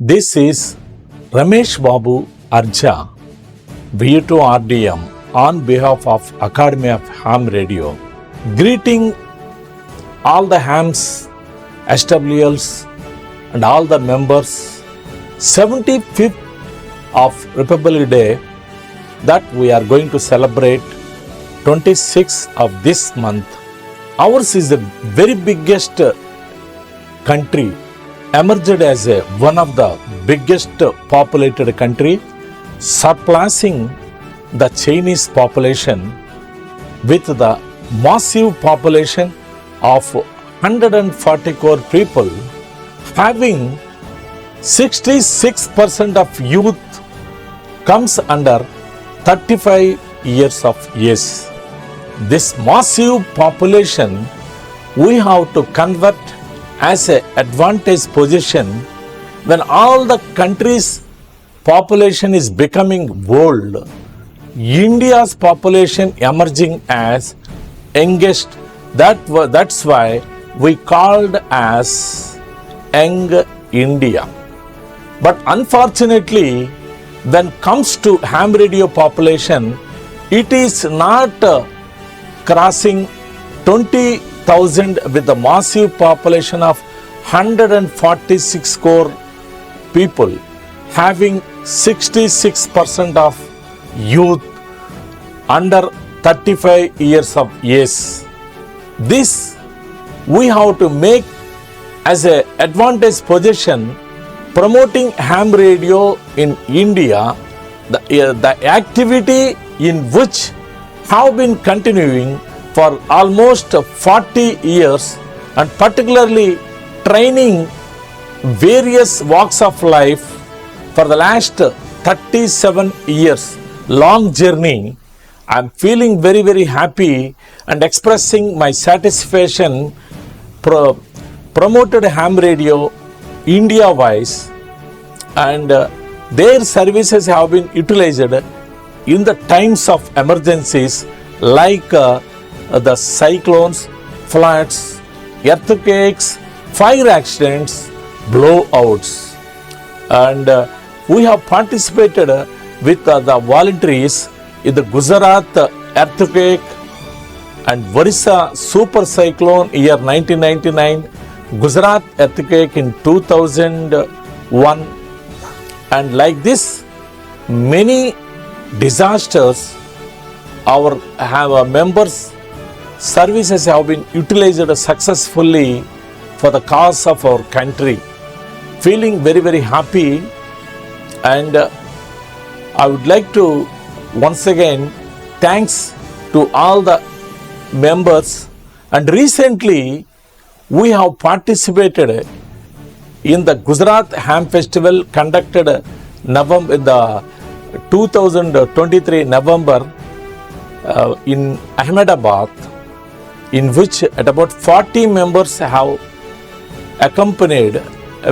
This is Ramesh Babu Arja, VU2 RDM, on behalf of Academy of Ham Radio, greeting all the hams, SWLs and all the members, 75th of Republic Day that we are going to celebrate 26th of this month. Ours is the very biggest country, emerged as one of the biggest populated country, surpassing the Chinese population with the massive population of 140 crore people, having 66% of youth comes under 35 years of age. This massive population we have to convert as an advantage position when all the countries' population is becoming old. India's population emerging as youngest. That's why we called as Young India. But unfortunately, when comes to ham radio population, it is not crossing 20,000 with a massive population of 146 crore people, having 66% of youth under 35 years of age. This we have to make as an advantage position, promoting ham radio in India, the activity in which have been continuing for almost 40 years, and particularly training various walks of life for the last 37 years. Long journey. I am feeling very, very happy and expressing my satisfaction. Promoted ham radio India wise, and their services have been utilized in the times of emergencies like the cyclones, floods, earthquakes, fire accidents, blowouts. And we have participated with the volunteers in the Gujarat earthquake and Orissa super cyclone year 1999, Gujarat earthquake in 2001, and like this many disasters our members' services have been utilized successfully for the cause of our country. Feeling very, very happy, and I would like to once again thanks to all the members. And recently we have participated in the Gujarat Ham Festival conducted November in the 2023 November in Ahmedabad, in which at about 40 members have accompanied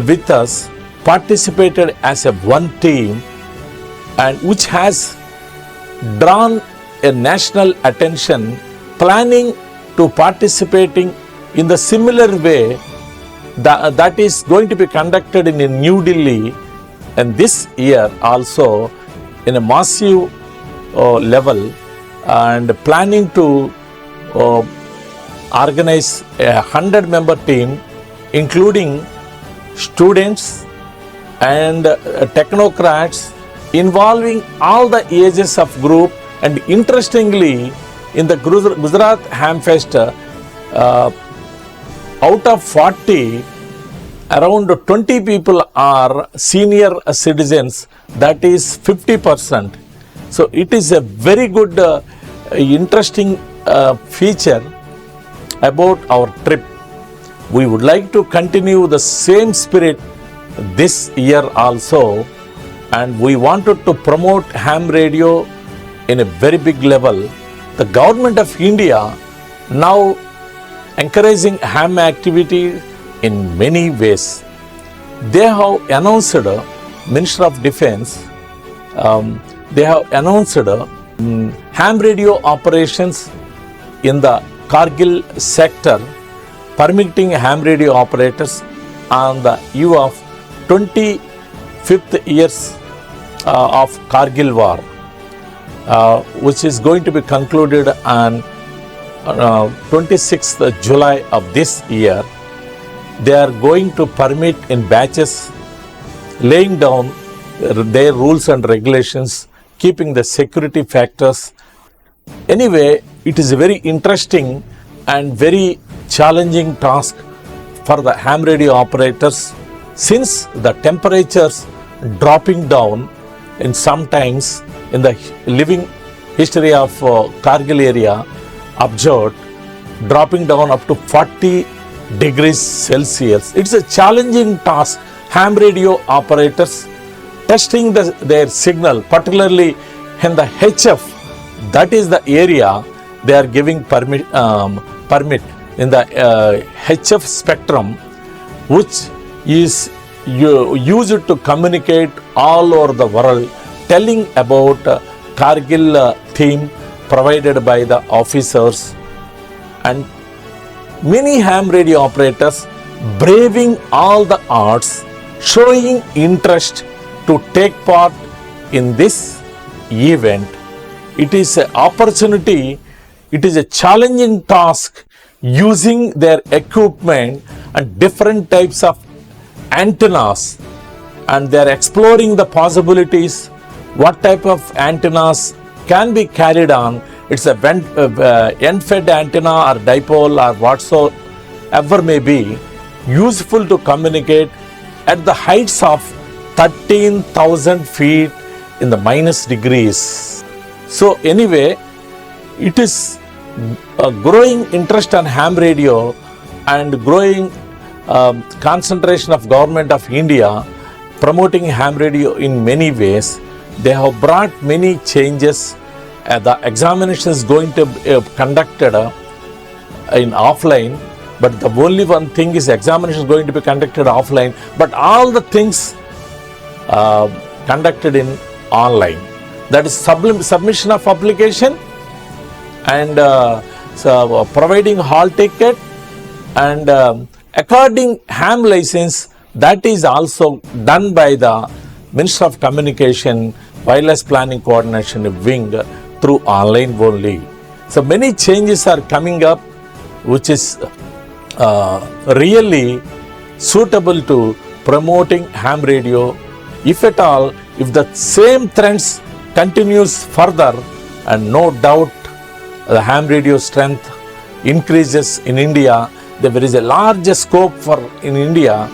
with us, participated as a one team, and which has drawn a national attention, planning to participating in the similar way that is going to be conducted in New Delhi, and this year also in a massive level, and planning to organize a 100-member team including students and technocrats, involving all the ages of group. And interestingly, in the Gujarat Ham Fest, out of 40, around 20 people are senior citizens, that is 50%. So it is a very good, interesting feature about our trip. We would like to continue the same spirit this year also, and we wanted to promote ham radio in a very big level. The government of India now encouraging ham activity in many ways. They have announced, Minister of Defense, they have announced ham radio operations in the Kargil sector, permitting ham radio operators on the eve of 20 5th years of Kargil war, which is going to be concluded on 26th July of this year. They are going to permit in batches, laying down their rules and regulations, keeping the security factors. Anyway, it is a very interesting and very challenging task for the ham radio operators, since the temperatures dropping down in sometimes in the living history of Kargil area observed dropping down up to 40 degrees Celsius. It's a challenging task. Ham radio operators testing their signal, particularly in the HF, that is the area they are giving permit in the HF spectrum, which is used to communicate all over the world, telling about Kargil theme provided by the officers, and many ham radio operators braving all the odds, showing interest to take part in this event. It is an opportunity, it is a challenging task, using their equipment and different types of antennas, and they are exploring the possibilities, what type of antennas can be carried on. It's a end-fed antenna or dipole or whatsoever may be, useful to communicate at the heights of 13,000 feet in the minus degrees. So anyway, it is a growing interest on ham radio and growing concentration of government of India promoting ham radio in many ways. They have brought many changes. The examination is going to be conducted in offline, but the only one thing is examination is going to be conducted offline, but all the things conducted in online. That is submission of application and providing hall ticket and according ham license, that is also done by the Minister of Communication Wireless Planning Coordination Wing through online only. So many changes are coming up, which is really suitable to promoting ham radio. If at all, if the same trends continues further, and no doubt the ham radio strength increases in India, there is a large scope for in India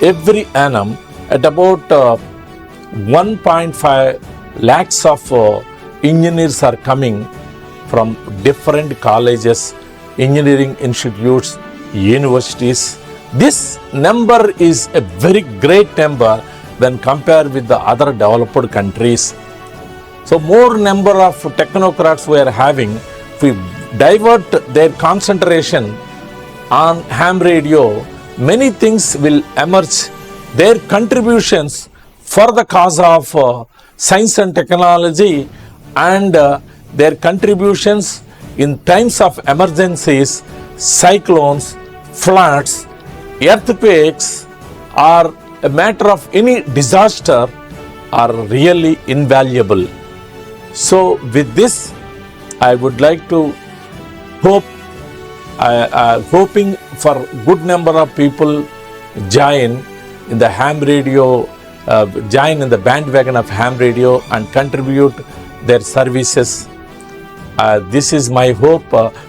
every annum at about 1.5 lakhs of engineers are coming from different colleges, engineering institutes, universities. This number is a very great number when compared with the other developed countries. So more number of technocrats we are having, if we divert their concentration on ham radio, many things will emerge. Their contributions for the cause of science and technology and their contributions in times of emergencies, cyclones, floods, earthquakes, or a matter of any disaster are really invaluable. So with this, I would like to hoping for good number of people join in the ham radio, join in the bandwagon of ham radio and contribute their services. This is my hope.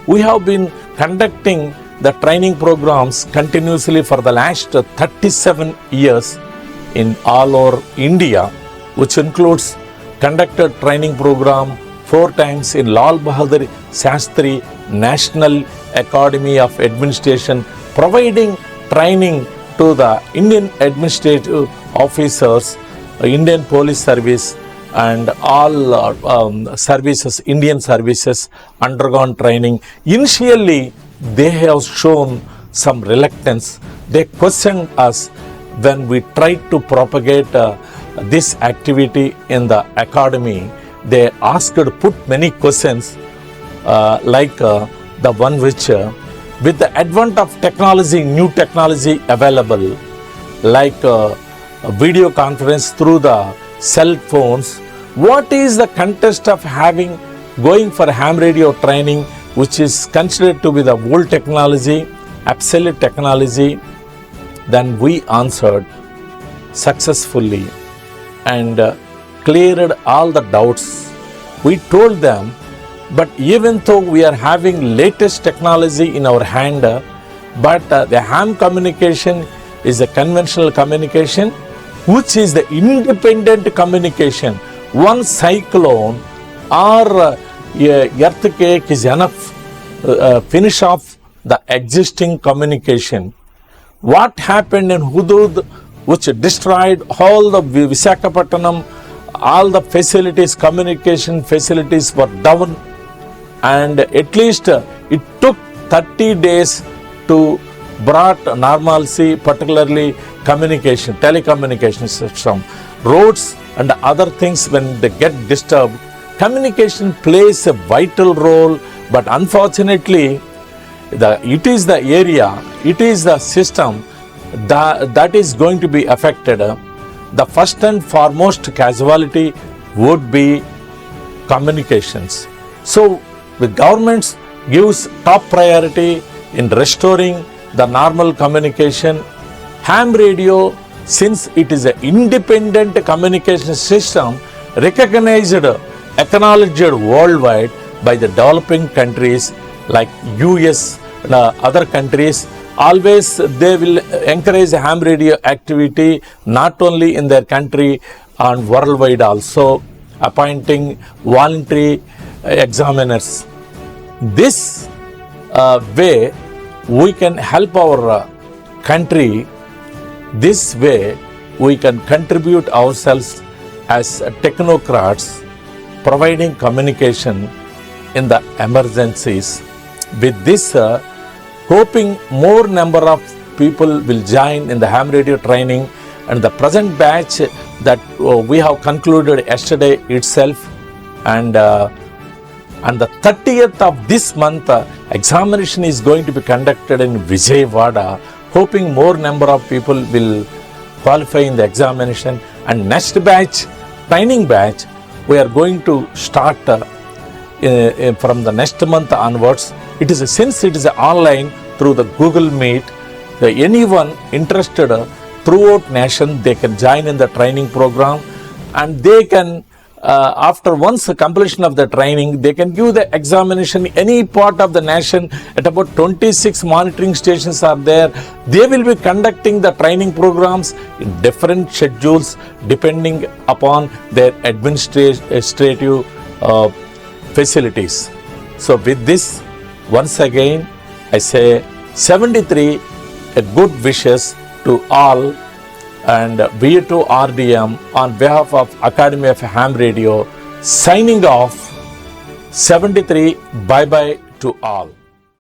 We have been conducting the training programs continuously for the last 37 years in all over India, which includes conducted training program 4 times in Lal Bahadur Shastri National Academy of Administration, providing training to the Indian administrative officers, Indian Police Service and all services, Indian services undergone training. Initially, they have shown some reluctance. They questioned us when we tried to propagate this activity in the academy. They put many questions like the one which with the advent of technology, new technology available, like video conference through the cell phones. What is the context of going for ham radio training, which is considered to be the old technology, obsolete technology? Then we answered successfully and cleared all the doubts. We told them, but even though we are having latest technology in our hand, but the ham communication is a conventional communication, which is the independent communication. One cyclone or earthquake is enough finish off the existing communication. What happened in Hudud, which destroyed all the Visakhapatnam, all the facilities, communication facilities were down, and at least it took 30 days to brought normalcy, particularly communication, telecommunication system. Roads and other things, when they get disturbed, communication plays a vital role, but unfortunately, it is the area, it is the system that is going to be affected. The first and foremost casualty would be communications. So the government gives top priority in restoring the normal communication. Ham radio, since it is an independent communication system, recognized, acknowledged worldwide by the developing countries like US and other countries. Always they will encourage ham radio activity not only in their country and worldwide also, appointing voluntary examiners. This way we can help our country. This way we can contribute ourselves as technocrats, providing communication in the emergencies. With this, hoping more number of people will join in the ham radio training, and the present batch that we have concluded yesterday itself, and the 30th of this month examination is going to be conducted in Vijayawada, hoping more number of people will qualify in the examination. And next batch, training batch, we are going to start from the next month onwards. Since it is online through the Google Meet, anyone interested throughout nation, they can join in the training program, and they can after once the completion of the training, they can give the examination any part of the nation. At about 26 monitoring stations are there. They will be conducting the training programs in different schedules depending upon their administrative facilities. So with this, once again, I say 73 good wishes to all, and V2 RDM on behalf of Academy of Ham Radio signing off. 73, bye bye to all.